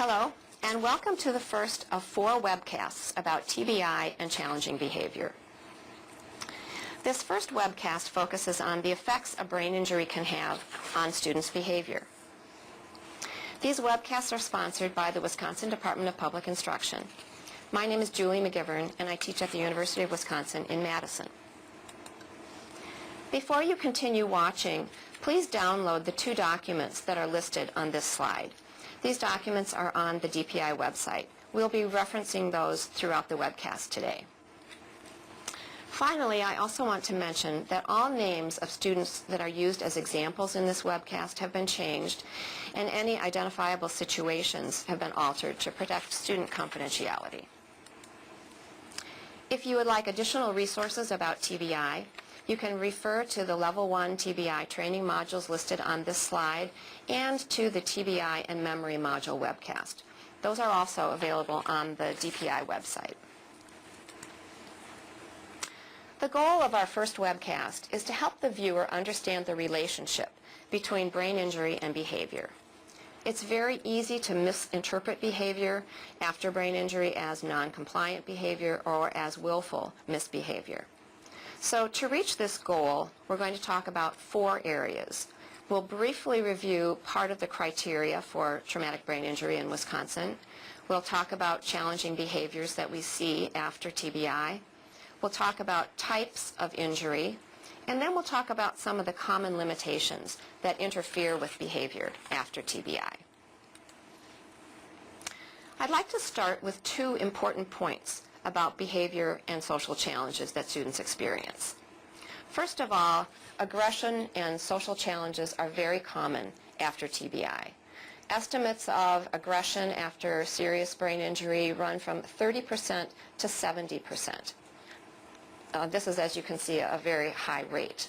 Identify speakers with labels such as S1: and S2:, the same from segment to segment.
S1: Hello, and welcome to the first of 4 webcasts about TBI and challenging behavior. This first webcast focuses on the effects a brain injury can have on students' behavior. These webcasts are sponsored by the Wisconsin Department of Public Instruction. My name is Julie McGivern, and I teach at the University of Wisconsin in Madison. Before you continue watching, please download the 2 documents that are listed on this slide. These documents are on the DPI website. We'll be referencing those throughout the webcast today. Finally, I also want to mention that all names of students that are used as examples in this webcast have been changed, and any identifiable situations have been altered to protect student confidentiality. If you would like additional resources about TBI, you can refer to the Level 1 TBI training modules listed on this slide and to the TBI and Memory module webcast. Those are also available on the DPI website. The goal of our first webcast is to help the viewer understand the relationship between brain injury and behavior. It's very easy to misinterpret behavior after brain injury as non-compliant behavior or as willful misbehavior. So to reach this goal, we're going to talk about 4 areas. We'll briefly review part of the criteria for traumatic brain injury in Wisconsin. We'll talk about challenging behaviors that we see after TBI. We'll talk about types of injury, and then we'll talk about some of the common limitations that interfere with behavior after TBI. I'd like to start with 2 important points about behavior and social challenges that students experience. First of all, aggression and social challenges are very common after TBI. Estimates of aggression after serious brain injury run from 30% to 70%. This is, as you can see, a very high rate.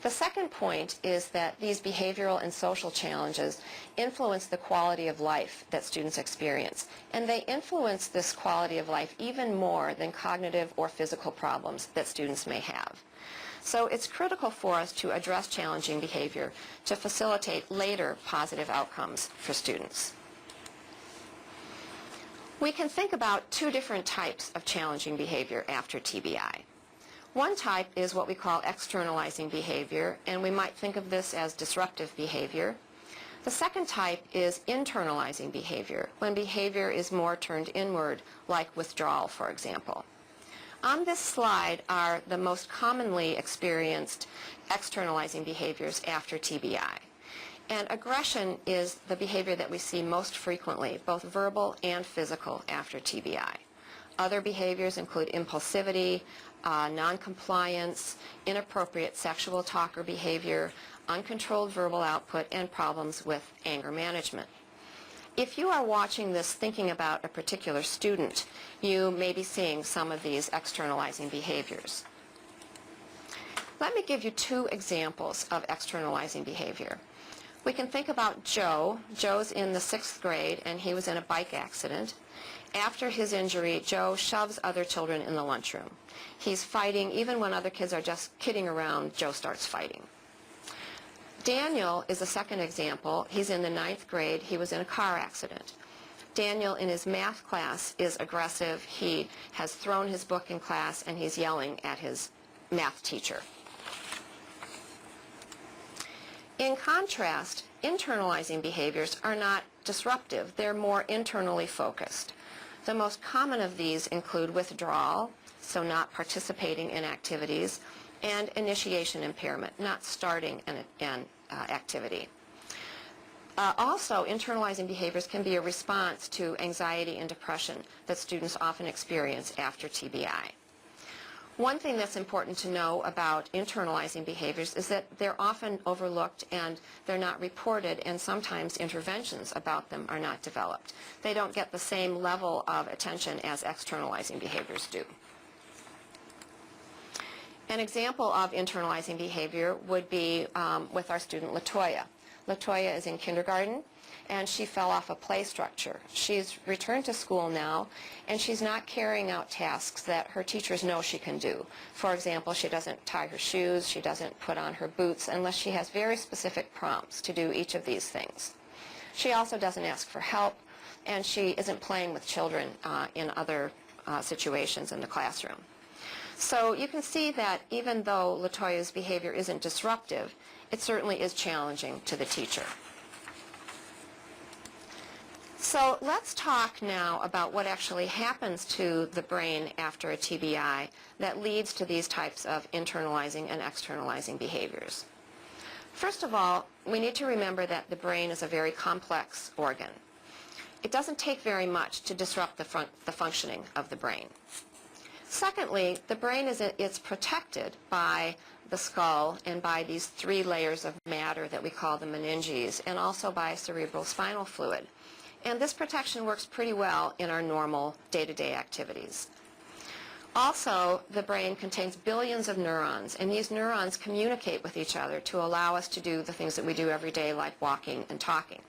S1: The second point is that these behavioral and social challenges influence the quality of life that students experience, and they influence this quality of life even more than cognitive or physical problems that students may have. So it's critical for us to address challenging behavior to facilitate later positive outcomes for students. We can think about 2 different types of challenging behavior after TBI. One type is what we call externalizing behavior, and we might think of this as disruptive behavior. The second type is internalizing behavior, when behavior is more turned inward, like withdrawal, for example. On this slide are the most commonly experienced externalizing behaviors after TBI. And aggression is the behavior that we see most frequently, both verbal and physical, after TBI. Other behaviors include impulsivity, non-compliance, inappropriate sexual talk or behavior, uncontrolled verbal output, and problems with anger management. If you are watching this thinking about a particular student, you may be seeing some of these externalizing behaviors. Let me give you 2 examples of externalizing behavior. We can think about Joe. Joe's in the 6th grade, and he was in a bike accident. After his injury, Joe shoves other children in the lunchroom. He's fighting. Even when other kids are just kidding around, Joe starts fighting. Daniel is a second example. He's in the 9th grade. He was in a car accident. Daniel, in his math class, is aggressive. He has thrown his book in class, and he's yelling at his math teacher. In contrast, internalizing behaviors are not disruptive. They're more internally focused. The most common of these include withdrawal, so not participating in activities, and initiation impairment, not starting an activity. Also, internalizing behaviors can be a response to anxiety and depression that students often experience after TBI. One thing that's important to know about internalizing behaviors is that they're often overlooked and they're not reported, and sometimes interventions about them are not developed. They don't get the same level of attention as externalizing behaviors do. An example of internalizing behavior would be with our student Latoya. Latoya is in kindergarten, and she fell off a play structure. She's returned to school now, and she's not carrying out tasks that her teachers know she can do. For example, she doesn't tie her shoes, she doesn't put on her boots unless she has very specific prompts to do each of these things. She also doesn't ask for help. and she isn't playing with children in other situations in the classroom. So you can see that even though LaToya's behavior isn't disruptive, it certainly is challenging to the teacher. So let's talk now about what actually happens to the brain after a TBI that leads to these types of internalizing and externalizing behaviors. First of all, we need to remember that the brain is a very complex organ. It doesn't take very much to disrupt the functioning of the brain. Secondly, the brain is protected by the skull and by these 3 layers of matter that we call the meninges, and also by cerebral spinal fluid. And this protection works pretty well in our normal day-to-day activities. Also, the brain contains billions of neurons, and these neurons communicate with each other to allow us to do the things that we do every day, like walking and talking.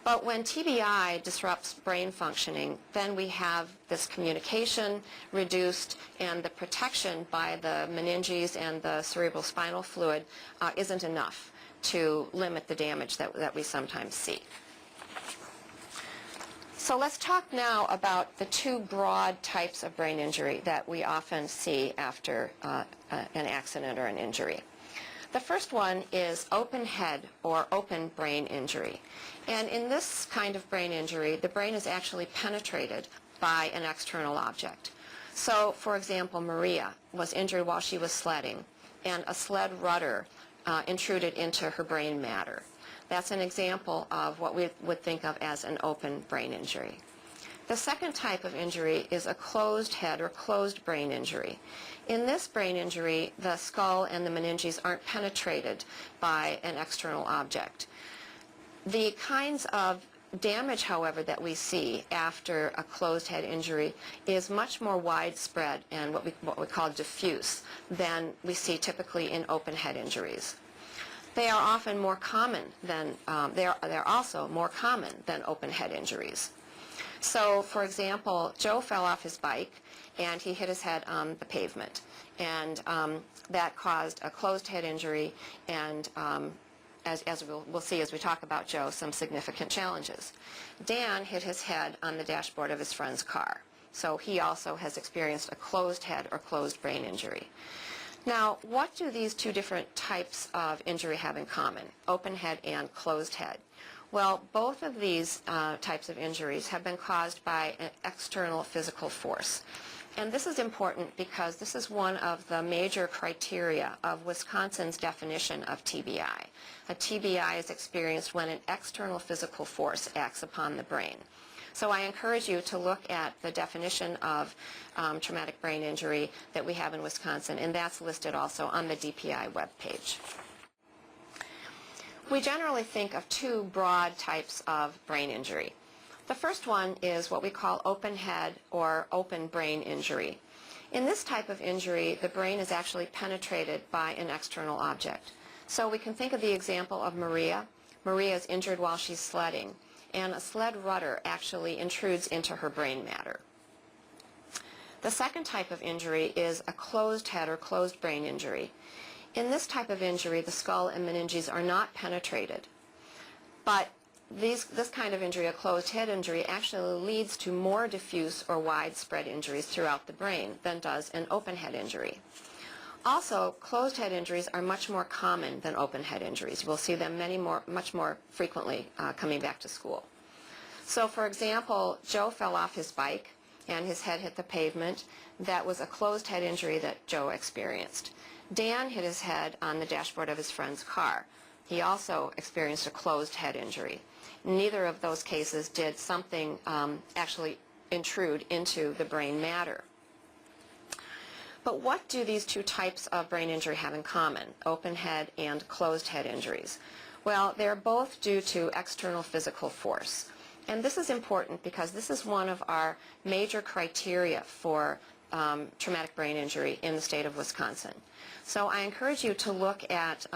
S1: But when TBI disrupts brain functioning, then we have this communication reduced, and the protection by the meninges and the cerebral spinal fluid isn't enough to limit the damage that we sometimes see. So let's talk now about the 2 broad types of brain injury that we often see after an accident or an injury. The first one is open head or open brain injury. And in this kind of brain injury, the brain is actually penetrated by an external object. So, for example, Maria was injured while she was sledding, and a sled rudder intruded into her brain matter. That's an example of what we would think of as an open brain injury. The second type of injury is a closed head or closed brain injury. In this brain injury, the skull and the meninges aren't penetrated by an external object. The kinds of damage, however, that we see after a closed head injury is much more widespread and what we call diffuse than we see typically in open head injuries. They are often more common than, they're also more common than open head injuries. So, for example, Joe fell off his bike and he hit his head on the pavement, and that caused a closed head injury, and as we'll see as we talk about Joe, some significant challenges. Dan hit his head on the dashboard of his friend's car, so he also has experienced a closed head or closed brain injury. Now, what do these 2 different types of injury have in common, open head and closed head? Well, both of these types of injuries have been caused by an external physical force. And this is important because this is one of the major criteria of Wisconsin's definition of TBI. A TBI is experienced when an external physical force acts upon the brain. So I encourage you to look at the definition of traumatic brain injury that we have in Wisconsin, and that's listed also on the DPI webpage. We generally think of 2 broad types of brain injury. The first one is what we call open head or open brain injury. In this type of injury, the brain is actually penetrated by an external object. So we can think of the example of Maria. Maria is injured while she's sledding, and a sled rudder actually intrudes into her brain matter. The second type of injury is a closed head or closed brain injury. In this type of injury, the skull and meninges are not penetrated, but this kind of injury, a closed head injury, actually leads to more diffuse or widespread injuries throughout the brain than does an open head injury. Also, closed head injuries are much more common than open head injuries. We'll see them much more frequently coming back to school. So, for example, Joe fell off his bike and his head hit the pavement. That was a closed head injury that Joe experienced. Dan hit his head on the dashboard of his friend's car. He also experienced a closed head injury. Neither of those cases did something actually intrude into the brain matter. But what do these 2 types of brain injury have in common, open head and closed head injuries? Well, they're both due to external physical force. And this is important because this is one of our major criteria for traumatic brain injury in the state of Wisconsin. So I encourage you to look at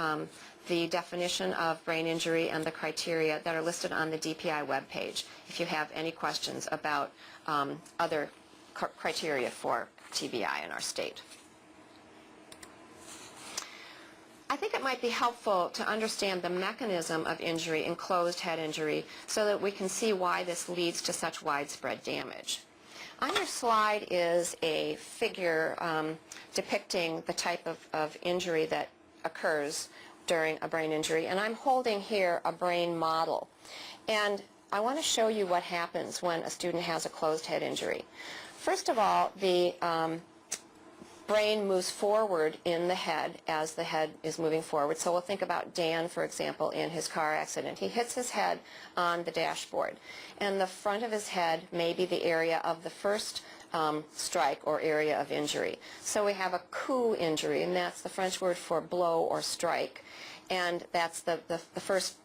S1: the definition of brain injury and the criteria that are listed on the DPI webpage if you have any questions about other criteria for TBI in our state. I think it might be helpful to understand the mechanism of injury in closed head injury so that we can see why this leads to such widespread damage. On your slide is a figure depicting the type of injury that occurs during a brain injury, and I'm holding here a brain model. And I want to show you what happens when a student has a closed head injury. First of all, the brain moves forward in the head as the head is moving forward. So we'll think about Dan, for example, in his car accident. He hits his head on the dashboard, and the front of his head may be the area of the first strike or area of injury. So we have a coup injury, and that's the French word for blow or strike, and that's the first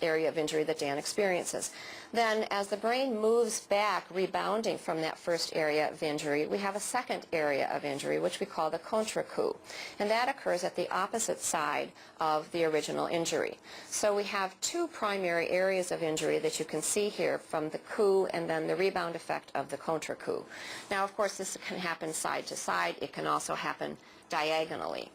S1: area of injury that Dan experiences. Then as the brain moves back, rebounding from that first area of injury, we have a second area of injury, which we call the contre-coup, and that occurs at the opposite side of the original injury. So we have two primary areas of injury that you can see here from the coup and then the rebound effect of the contre-coup. Now, of course, this can happen side to side. It can also happen diagonally.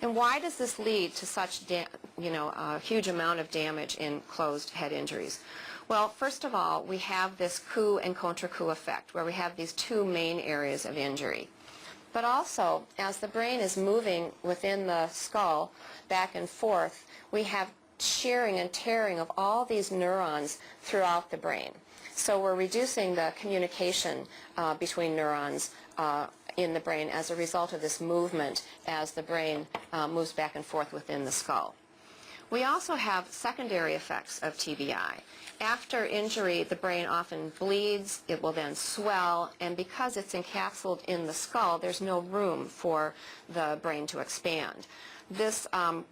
S1: And why does this lead to such, a huge amount of damage in closed head injuries? Well, first of all, we have this coup and contre-coup effect, where we have these two main areas of injury. But also, as the brain is moving within the skull back and forth, we have shearing and tearing of all these neurons throughout the brain. So we're reducing the communication between neurons in the brain as a result of this movement as the brain moves back and forth within the skull. We also have secondary effects of TBI. After injury, the brain often bleeds, it will then swell, and because it's encapsulated in the skull, there's no room for the brain to expand. This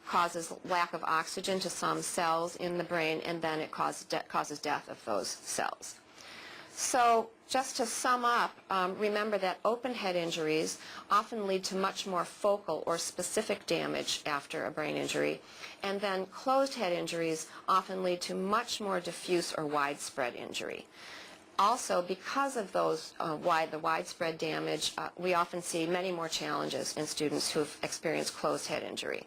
S1: causes lack of oxygen to some cells in the brain, and then it causes death of those cells. So just to sum up, remember that open head injuries often lead to much more focal or specific damage after a brain injury, and then closed head injuries often lead to much more diffuse or widespread injury. Also, because of those the widespread damage, we often see many more challenges in students who've experienced closed head injury.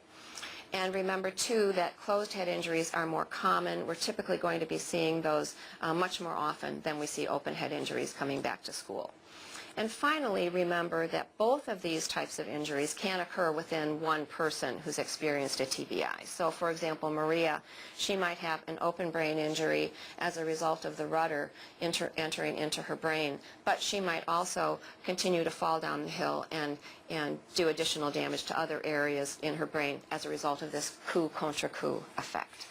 S1: And remember, too, that closed head injuries are more common. We're typically going to be seeing those much more often than we see open head injuries coming back to school. And finally, remember that both of these types of injuries can occur within one person who's experienced a TBI. So, for example, Maria, she might have an open brain injury as a result of the rudder entering into her brain, but she might also continue to fall down the hill and do additional damage to other areas in her brain as a result of this coup contre coup effect.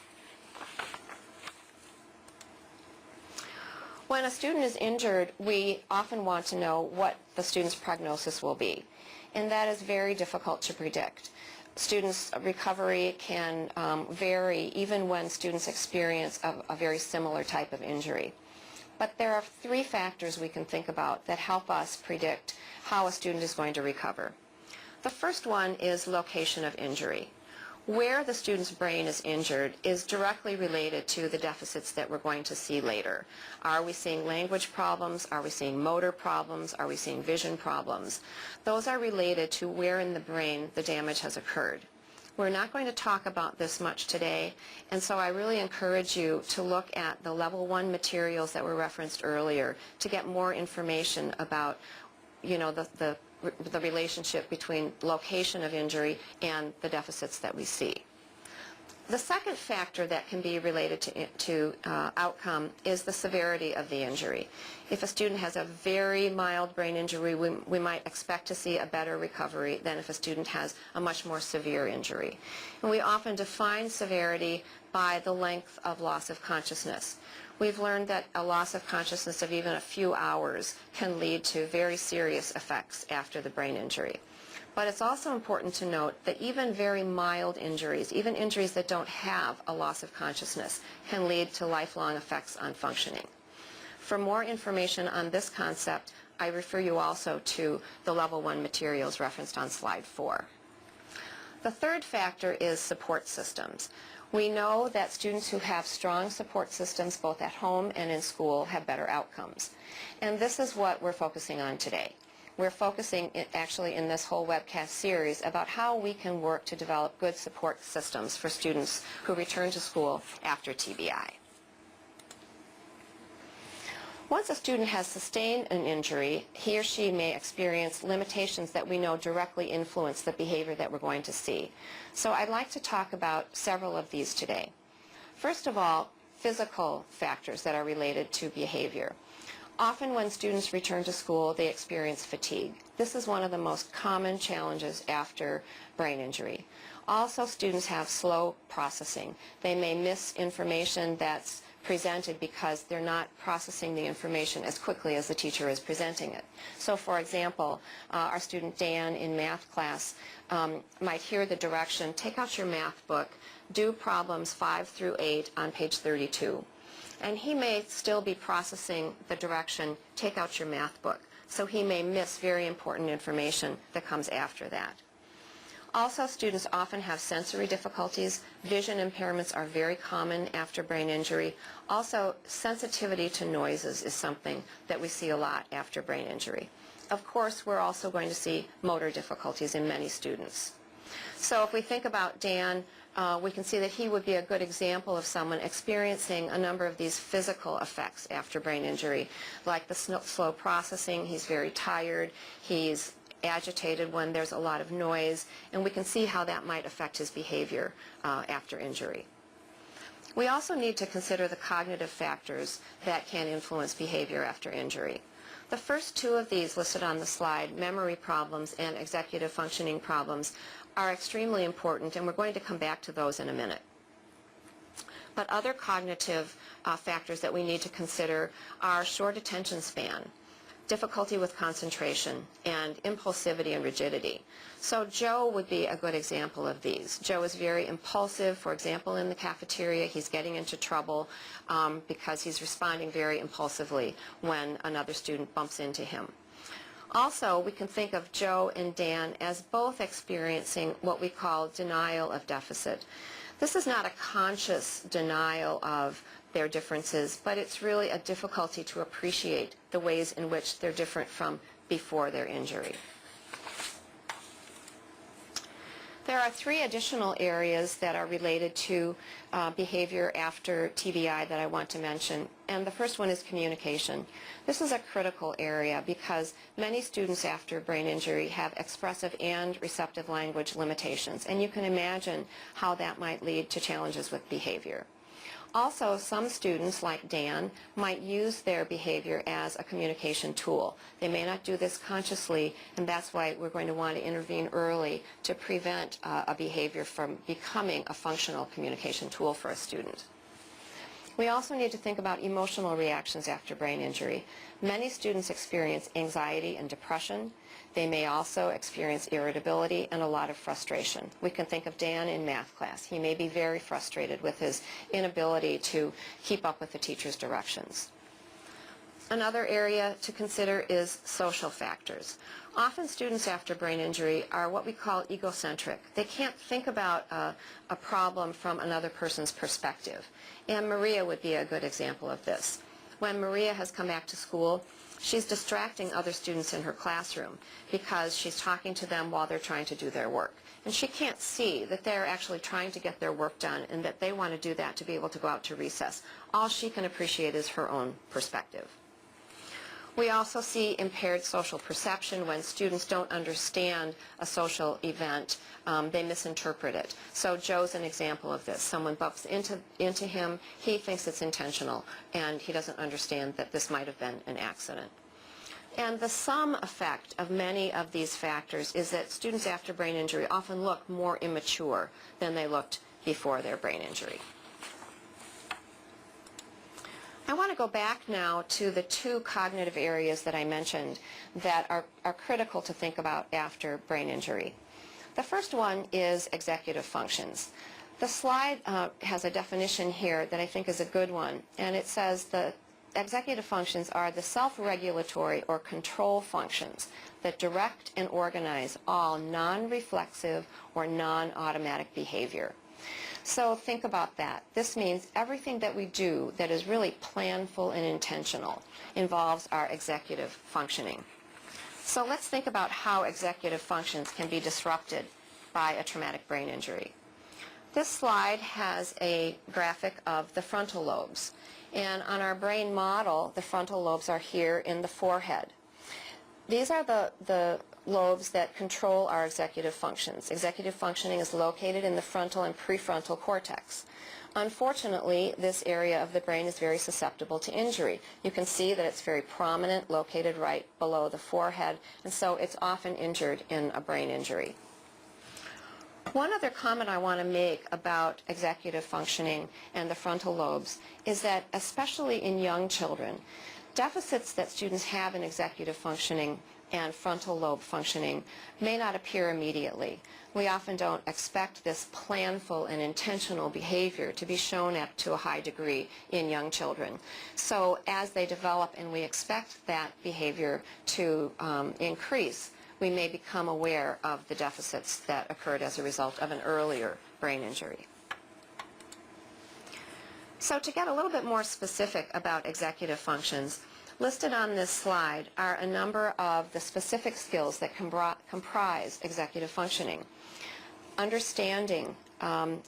S1: When a student is injured, we often want to know what the student's prognosis will be, and that is very difficult to predict. Students' recovery can vary even when students experience a very similar type of injury. But there are three factors we can think about that help us predict how a student is going to recover. The first one is location of injury. Where the student's brain is injured is directly related to the deficits that we're going to see later. Are we seeing language problems? Are we seeing motor problems? Are we seeing vision problems? Those are related to where in the brain the damage has occurred. We're not going to talk about this much today, and so I really encourage you to look at the level 1 materials that were referenced earlier to get more information about, the relationship between location of injury and the deficits that we see. The second factor that can be related to outcome is the severity of the injury. If a student has a very mild brain injury, we might expect to see a better recovery than if a student has a much more severe injury. And we often define severity by the length of loss of consciousness. We've learned that a loss of consciousness of even a few hours can lead to very serious effects after the brain injury. But it's also important to note that even very mild injuries, even injuries that don't have a loss of consciousness, can lead to lifelong effects on functioning. For more information on this concept, I refer you also to the level 1 materials referenced on slide 4. The third factor is support systems. We know that students who have strong support systems both at home and in school have better outcomes. And this is what we're focusing on today. we're focusing actually in this whole webcast series about how we can work to develop good support systems for students who return to school after TBI. Once a student has sustained an injury, he or she may experience limitations that we know directly influence the behavior that we're going to see. So I'd like to talk about several of these today. First of all, physical factors that are related to behavior. Often when students return to school, they experience fatigue. This is one of the most common challenges after brain injury. Also, students have slow processing. They may miss information that's presented because they're not processing the information as quickly as the teacher is presenting it. So for example, our student Dan in math class might hear the direction, take out your math book, do problems 5 through 8 on page 32. And he may still be processing the direction, take out your math book. So he may miss very important information that comes after that. Also, students often have sensory difficulties. Vision impairments are very common after brain injury. Also, sensitivity to noises is something that we see a lot after brain injury. Of course, we're also going to see motor difficulties in many students. So if we think about Dan, we can see that he would be a good example of someone experiencing a number of these physical effects after brain injury, like the slow processing. He's very tired. He's agitated when there's a lot of noise, and we can see how that might affect his behavior after injury. We also need to consider the cognitive factors that can influence behavior after injury. The first two of these listed on the slide, memory problems and executive functioning problems, are extremely important, and we're going to come back to those in a minute. But other cognitive factors that we need to consider are short attention span, difficulty with concentration, and impulsivity and rigidity. So Joe would be a good example of these. Joe is very impulsive. For example, in the cafeteria, he's getting into trouble because he's responding very impulsively when another student bumps into him. Also, we can think of Joe and Dan as both experiencing what we call denial of deficit. This is not a conscious denial of their differences, but it's really a difficulty to appreciate the ways in which they're different from before their injury. There are 3 additional areas that are related to behavior after TBI that I want to mention, and the first one is communication. This is a critical area because many students after brain injury have expressive and receptive language limitations, and you can imagine how that might lead to challenges with behavior. Also, some students, like Dan, might use their behavior as a communication tool. They may not do this consciously, and that's why we're going to want to intervene early to prevent a behavior from becoming a functional communication tool for a student. We also need to think about emotional reactions after brain injury. Many students experience anxiety and depression. They may also experience irritability and a lot of frustration. We can think of Dan in math class. He may be very frustrated with his inability to keep up with the teacher's directions. Another area to consider is social factors. Often students after brain injury are what we call egocentric. They can't think about a problem from another person's perspective. And Maria would be a good example of this. When Maria has come back to school, she's distracting other students in her classroom because she's talking to them while they're trying to do their work. And she can't see that they're actually trying to get their work done and that they want to do that to be able to go out to recess. All she can appreciate is her own perspective. We also see impaired social perception when students don't understand a social event. They misinterpret it. So Joe's an example of this. Someone bumps into him. He thinks it's intentional, and he doesn't understand that this might have been an accident. And the sum effect of many of these factors is that students after brain injury often look more immature than they looked before their brain injury. I want to go back now to the 2 cognitive areas that I mentioned that are critical to think about after brain injury. The first one is executive functions. The slide has a definition here that I think is a good one, and it says the executive functions are the self-regulatory or control functions that direct and organize all non-reflexive or non-automatic behavior. So think about that. This means everything that we do that is really planful and intentional involves our executive functioning. So let's think about how executive functions can be disrupted by a traumatic brain injury. This slide has a graphic of the frontal lobes. And on our brain model, the frontal lobes are here in the forehead. These are the lobes that control our executive functions. Executive functioning is located in the frontal and prefrontal cortex. Unfortunately, this area of the brain is very susceptible to injury. You can see that it's very prominent, located right below the forehead, and so it's often injured in a brain injury. One other comment I want to make about executive functioning and the frontal lobes is that, especially in young children, deficits that students have in executive functioning and frontal lobe functioning may not appear immediately. We often don't expect this planful and intentional behavior to be shown up to a high degree in young children. So as they develop and we expect that behavior to increase, we may become aware of the deficits that occurred as a result of an earlier brain injury. So to get a little bit more specific about executive functions, listed on this slide are a number of the specific skills that comprise executive functioning. Understanding,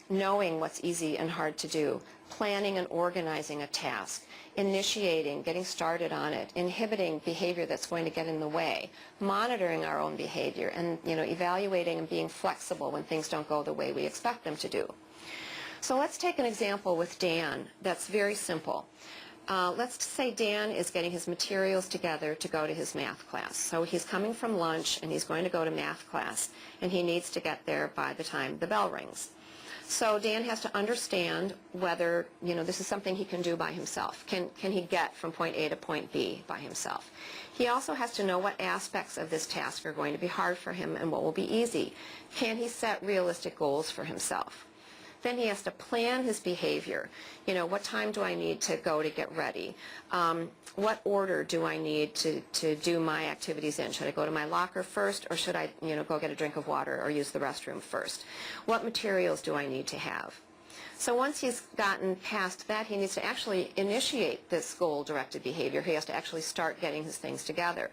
S1: knowing what's easy and hard to do, planning and organizing a task, initiating, getting started on it, inhibiting behavior that's going to get in the way, monitoring our own behavior, and evaluating and being flexible when things don't go the way we expect them to do. So let's take an example with Dan that's very simple. Let's say Dan is getting his materials together to go to his math class. So he's coming from lunch and he's going to go to math class, and he needs to get there by the time the bell rings. So Dan has to understand whether this is something he can do by himself. Can he get from point A to point B by himself? He also has to know what aspects of this task are going to be hard for him and what will be easy. Can he set realistic goals for himself? Then he has to plan his behavior. What time do I need to go to get ready? What order do I need to do my activities in? Should I go to my locker first, or should I go get a drink of water or use the restroom first? What materials do I need to have? So once he's gotten past that, he needs to actually initiate this goal-directed behavior. He has to actually start getting his things together.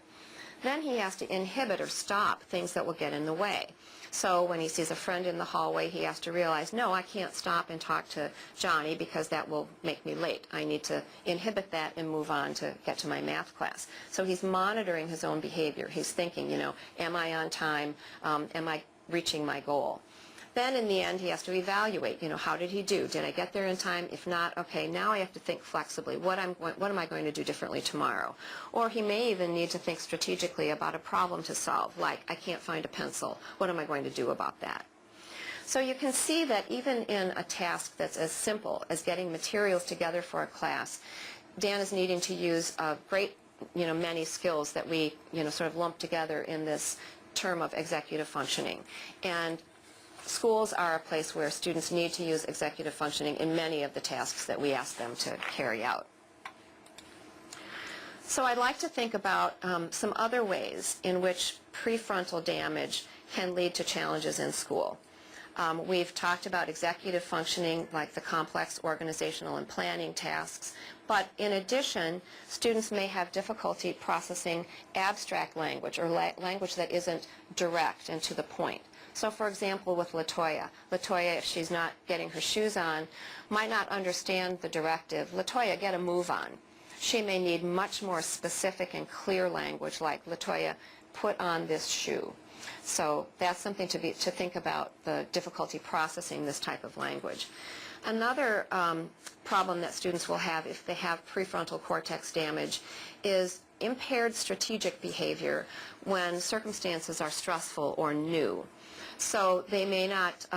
S1: Then he has to inhibit or stop things that will get in the way. So when he sees a friend in the hallway, he has to realize, no, I can't stop and talk to Johnny because that will make me late. I need to inhibit that and move on to get to my math class. So he's monitoring his own behavior. He's thinking, am I on time? Am I reaching my goal? Then in the end, he has to evaluate, how did he do? Did I get there in time? If not, okay, now I have to think flexibly. What am I going to do differently tomorrow? Or he may even need to think strategically about a problem to solve, like, I can't find a pencil. What am I going to do about that? So you can see that even in a task that's as simple as getting materials together for a class, Dan is needing to use a great, many skills that we, sort of lump together in this term of executive functioning. And schools are a place where students need to use executive functioning in many of the tasks that we ask them to carry out. So I'd like to think about some other ways in which prefrontal damage can lead to challenges in school. We've talked about executive functioning, like the complex organizational and planning tasks, but in addition, students may have difficulty processing abstract language or language that isn't direct and to the point. So for example, with Latoya, if she's not getting her shoes on, might not understand the directive, Latoya, get a move on. She may need much more specific and clear language, like, Latoya, put on this shoe. So that's something to think about, the difficulty processing this type of language. Another problem that students will have if they have prefrontal cortex damage is impaired strategic behavior when circumstances are stressful or new. So they may not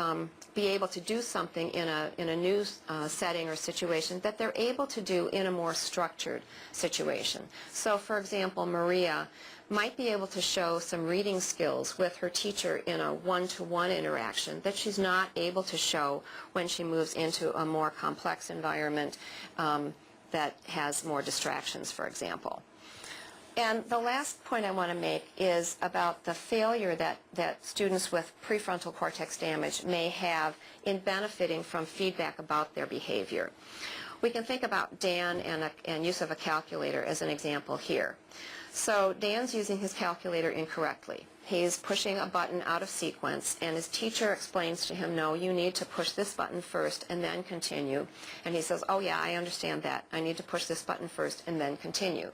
S1: be able to do something in a new setting or situation that they're able to do in a more structured situation. So for example, Maria might be able to show some reading skills with her teacher in a one-to-one interaction that she's not able to show when she moves into a more complex environment that has more distractions, for example. And the last point I want to make is about the failure that students with prefrontal cortex damage may have in benefiting from feedback about their behavior. We can think about Dan and use of a calculator as an example here. So Dan's using his calculator incorrectly. He's pushing a button out of sequence, and his teacher explains to him, no, you need to push this button first and then continue. And he says, oh yeah, I understand that. I need to push this button first and then continue.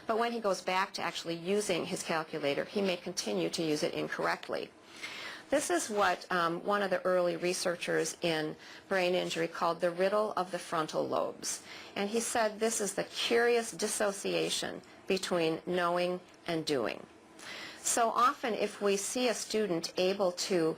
S1: But when he goes back to actually using his calculator, he may continue to use it incorrectly. This is what one of the early researchers in brain injury called the riddle of the frontal lobes. And he said this is the curious dissociation between knowing and doing. So often if we see a student able to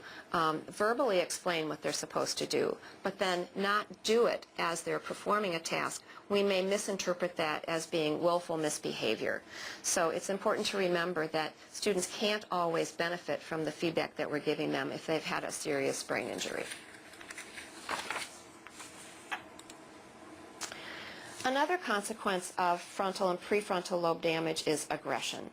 S1: verbally explain what they're supposed to do, but then not do it as they're performing a task, we may misinterpret that as being willful misbehavior. So it's important to remember that students can't always benefit from the feedback that we're giving them if they've had a serious brain injury. Another consequence of frontal and prefrontal lobe damage is aggression.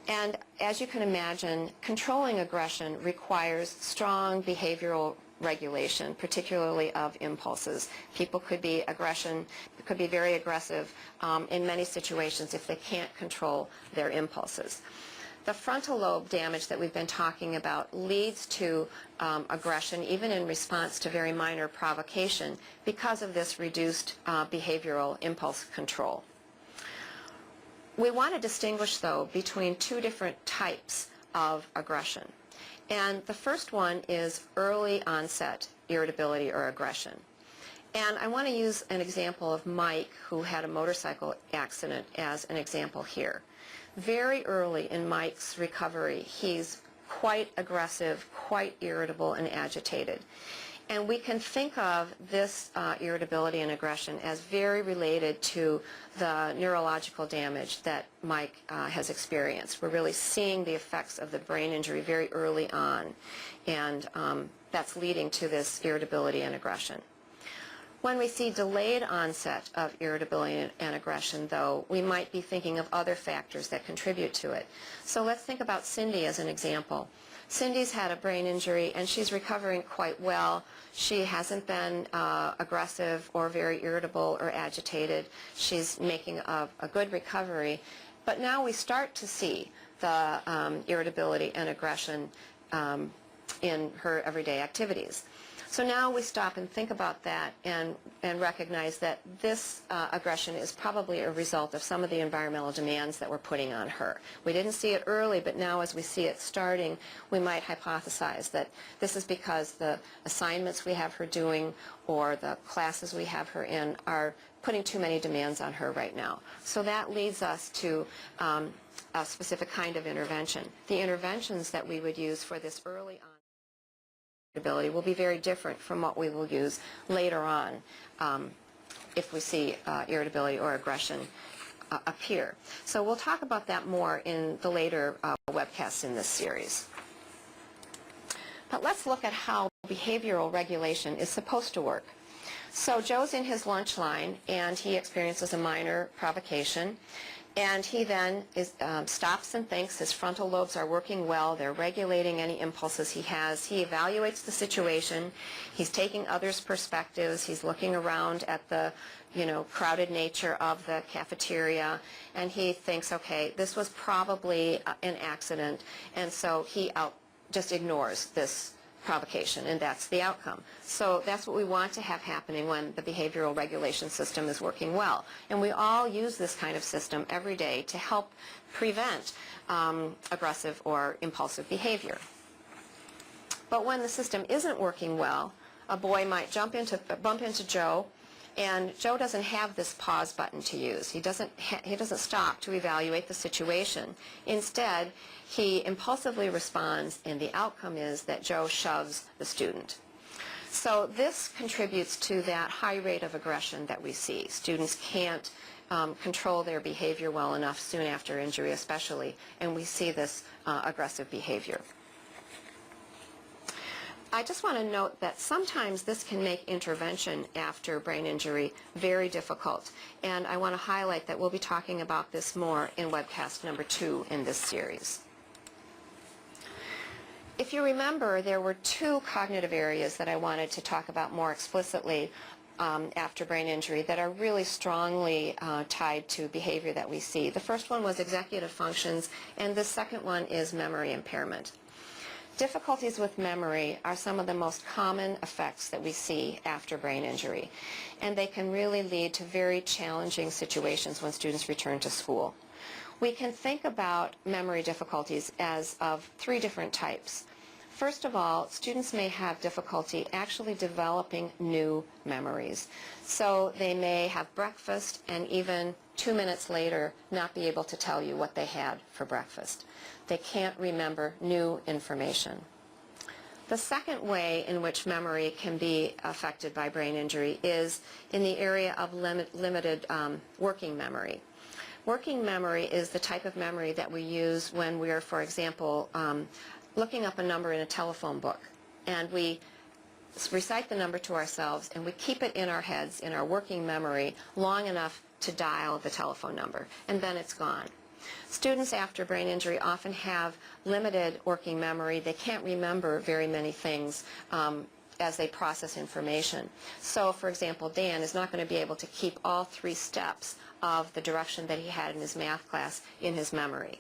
S1: And as you can imagine, controlling aggression requires strong behavioral regulation, particularly of impulses. People could be very aggressive in many situations if they can't control their impulses. The frontal lobe damage that we've been talking about leads to aggression even in response to very minor provocation because of this reduced behavioral impulse control. We want to distinguish, though, between two different types of aggression. And the first one is early onset irritability or aggression. And I want to use an example of Mike, who had a motorcycle accident, as an example here. Very early in Mike's recovery, he's quite aggressive, quite irritable, and agitated. And we can think of this irritability and aggression as very related to the neurological damage that Mike has experienced. We're really seeing the effects of the brain injury very early on, and that's leading to this irritability and aggression. When we see delayed onset of irritability and aggression, though, we might be thinking of other factors that contribute to it. So let's think about Cindy as an example. Cindy's had a brain injury and she's recovering quite well. She hasn't been aggressive or very irritable or agitated. She's making a good recovery. But now we start to see the irritability and aggression in her everyday activities. So now we stop and think about that and recognize that this aggression is probably a result of some of the environmental demands that we're putting on her. We didn't see it early, but now as we see it starting, we might hypothesize that this is because the assignments we have her doing or the classes we have her in are putting too many demands on her right now. So that leads us to a specific kind of intervention. The interventions that we would use for this early on irritability will be very different from what we will use later on if we see irritability or aggression appear. So we'll talk about that more in the later webcasts in this series. But let's look at how behavioral regulation is supposed to work. So Joe's in his lunch line and he experiences a minor provocation. And he then stops and thinks his frontal lobes are working well. They're regulating any impulses he has. He evaluates the situation. He's taking others' perspectives. He's looking around at the, crowded nature of the cafeteria. And he thinks, okay, this was probably an accident. And so he just ignores this provocation, and that's the outcome. So that's what we want to have happening when the behavioral regulation system is working well. And we all use this kind of system every day to help prevent aggressive or impulsive behavior. But when the system isn't working well, a boy might bump into Joe, and Joe doesn't have this pause button to use. He doesn't stop to evaluate the situation. Instead, he impulsively responds, and the outcome is that Joe shoves the student. So this contributes to that high rate of aggression that we see. Students can't control their behavior well enough soon after injury especially, and we see this aggressive behavior. I just want to note that sometimes this can make intervention after brain injury very difficult, and I want to highlight that we'll be talking about this more in webcast number 2 in this series. If you remember, there were 2 cognitive areas that I wanted to talk about more explicitly after brain injury that are really strongly tied to behavior that we see. The first one was executive functions, and the second one is memory impairment. Difficulties with memory are some of the most common effects that we see after brain injury, and they can really lead to very challenging situations when students return to school. We can think about memory difficulties as of three different types. First of all, students may have difficulty actually developing new memories. So they may have breakfast and even 2 minutes later not be able to tell you what they had for breakfast. They can't remember new information. The second way in which memory can be affected by brain injury is in the area of limited working memory. Working memory is the type of memory that we use when we are, for example, looking up a number in a telephone book, and we recite the number to ourselves and we keep it in our heads, in our working memory, long enough to dial the telephone number, and then it's gone. Students after brain injury often have limited working memory. They can't remember very many things as they process information. So, for example, Dan is not going to be able to keep all 3 steps of the direction that he had in his math class in his memory.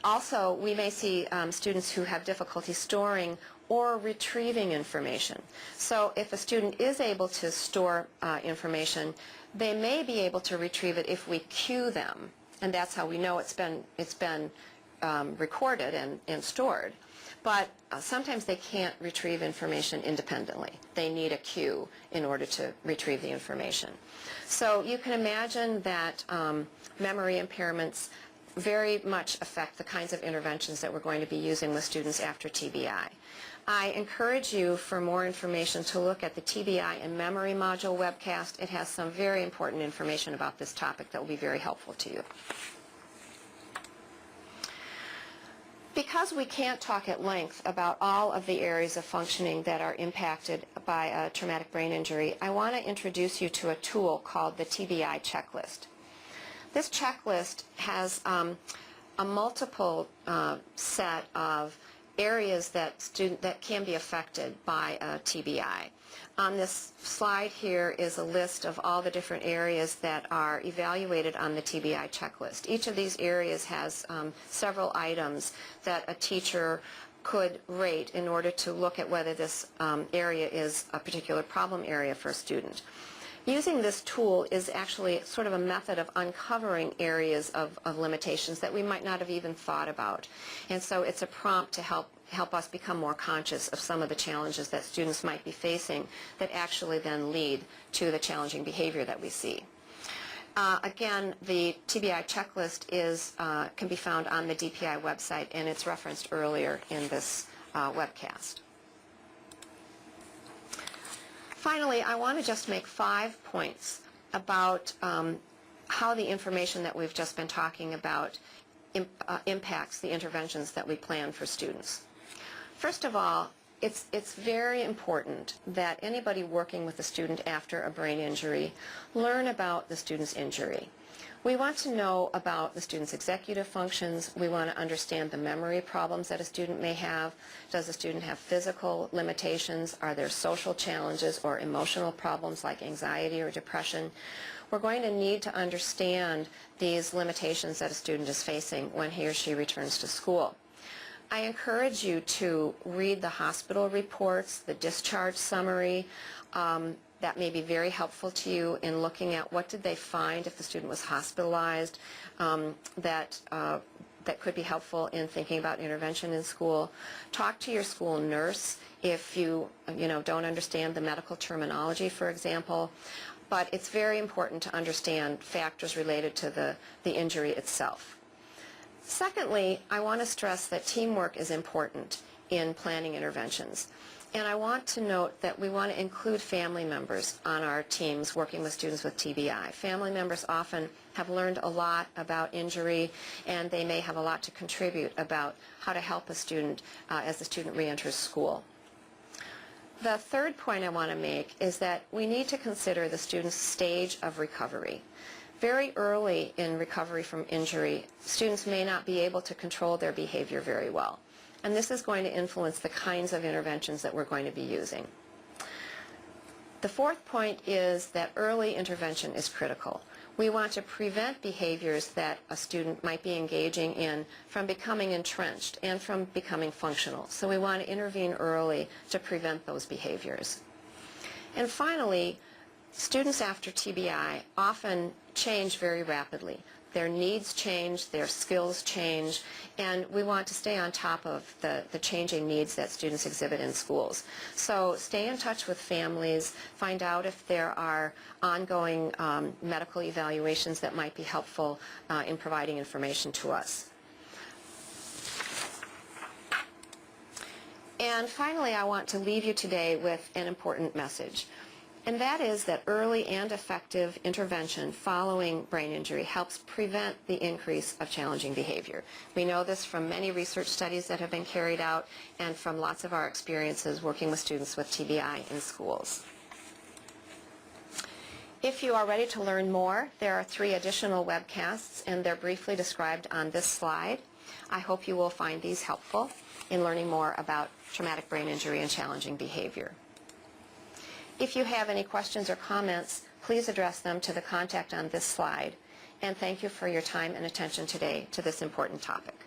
S1: Also, we may see students who have difficulty storing or retrieving information. So if a student is able to store information, they may be able to retrieve it if we cue them, and that's how we know it's been recorded and stored. But sometimes they can't retrieve information independently. They need a cue in order to retrieve the information. So you can imagine that memory impairments very much affect the kinds of interventions that we're going to be using with students after TBI. I encourage you, for more information, to look at the TBI and Memory Module webcast. It has some very important information about this topic that will be very helpful to you. Because we can't talk at length about all of the areas of functioning that are impacted by a traumatic brain injury, I want to introduce you to a tool called the TBI checklist. This checklist has a multiple set of areas that can be affected by TBI. On this slide here is a list of all the different areas that are evaluated on the TBI checklist. Each of these areas has several items that a teacher could rate in order to look at whether this area is a particular problem area for a student. Using this tool is actually sort of a method of uncovering areas of limitations that we might not have even thought about. And so it's a prompt to help us become more conscious of some of the challenges that students might be facing that actually then lead to the challenging behavior that we see. Again, the TBI checklist can be found on the DPI website, and it's referenced earlier in this webcast. Finally, I want to just make 5 points about how the information that we've just been talking about impacts the interventions that we plan for students. First of all, it's very important that anybody working with a student after a brain injury learn about the student's injury. We want to know about the student's executive functions. We want to understand the memory problems that a student may have. Does the student have physical limitations? Are there social challenges or emotional problems like anxiety or depression? We're going to need to understand these limitations that a student is facing when he or she returns to school. I encourage you to read the hospital reports, the discharge summary. That may be very helpful to you in looking at what did they find if the student was hospitalized, that could be helpful in thinking about intervention in school. Talk to your school nurse if you don't understand the medical terminology, for example. But it's very important to understand factors related to the injury itself. Secondly, I want to stress that teamwork is important in planning interventions. And I want to note that we want to include family members on our teams working with students with TBI. Family members often have learned a lot about injury, and they may have a lot to contribute about how to help a student as the student reenters school. The third point I want to make is that we need to consider the student's stage of recovery. Very early in recovery from injury, students may not be able to control their behavior very well. And this is going to influence the kinds of interventions that we're going to be using. The fourth point is that early intervention is critical. We want to prevent behaviors that a student might be engaging in from becoming entrenched and from becoming functional. So we want to intervene early to prevent those behaviors. And finally, students after TBI often change very rapidly. Their needs change, their skills change, and we want to stay on top of the changing needs that students exhibit in schools. So stay in touch with families, find out if there are ongoing medical evaluations that might be helpful in providing information to us. And finally, I want to leave you today with an important message. And that is that early and effective intervention following brain injury helps prevent the increase of challenging behavior. We know this from many research studies that have been carried out and from lots of our experiences working with students with TBI in schools. If you are ready to learn more, there are 3 additional webcasts, and they're briefly described on this slide. I hope you will find these helpful in learning more about traumatic brain injury and challenging behavior. If you have any questions or comments, please address them to the contact on this slide. And thank you for your time and attention today to this important topic.